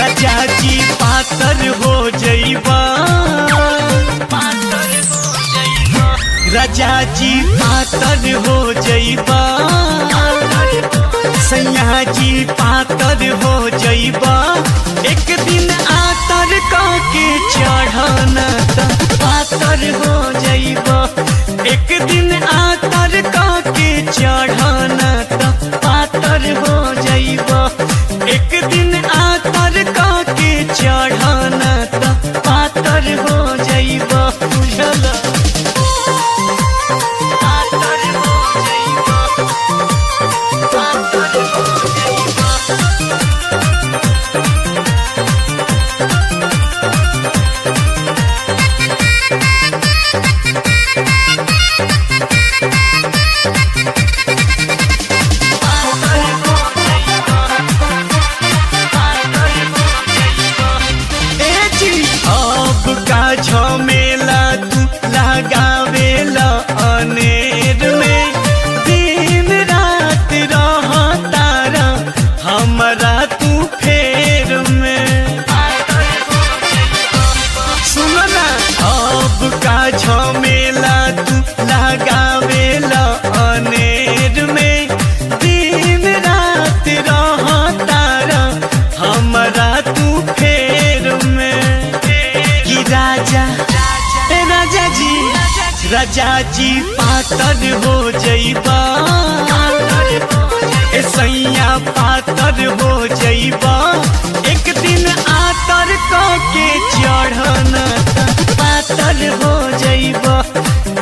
राजा जी पातर हो जइबा, राजा जी पातर हो जइबा, सैया जी पातर हो जइबा। एक दिन आतर के चढ़ना त पातर हो जइबा, एक दिन आतर के चढ़ना त पातर हो जइबा, एक दिन आतर के चढ़ना त पातर हो जइबा। बुझला झमेला तू लगावेला अनेर में, दिन रात रहतारा हमरा तू फेर में। सुनना अब का झमेला तू लगावेला अनेर में, दिन रात रहतारा हमरा तू फेर में। राजा जी पातर हो जइबा, सैया पातर हो जइबा। एक दिन आतर के चढ़ना पातर हो जइबा,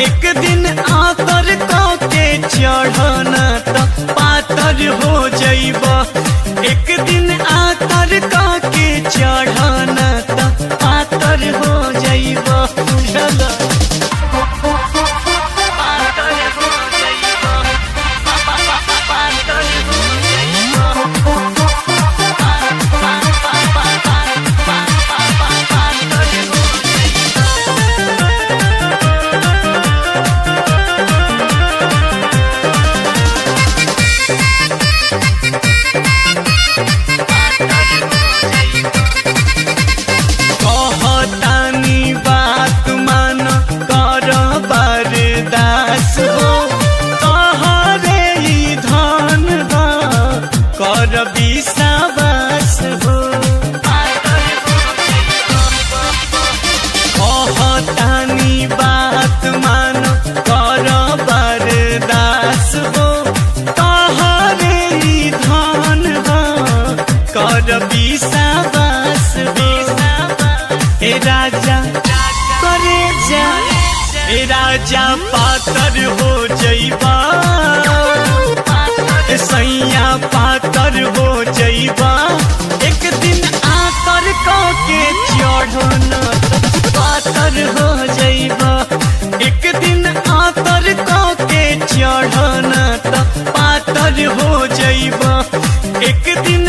एक दिन आतर के चढ़ना पातर हो जइबा, एक दिन आतर के चढ़ना पातर हो जइबा। बुझला विश्वास हो, कहतानी बात मानो कर बरदास हो, तहरे धन हो कर विश्वास। ए राजा करे जा, ए राजा पातर हो जइबा, सैया पातर हो जइबा। एक दिन आतर के चढ़ना पातर हो जइबा, एक दिन आतर के चढ़ना पातर हो जइबा, एक दिन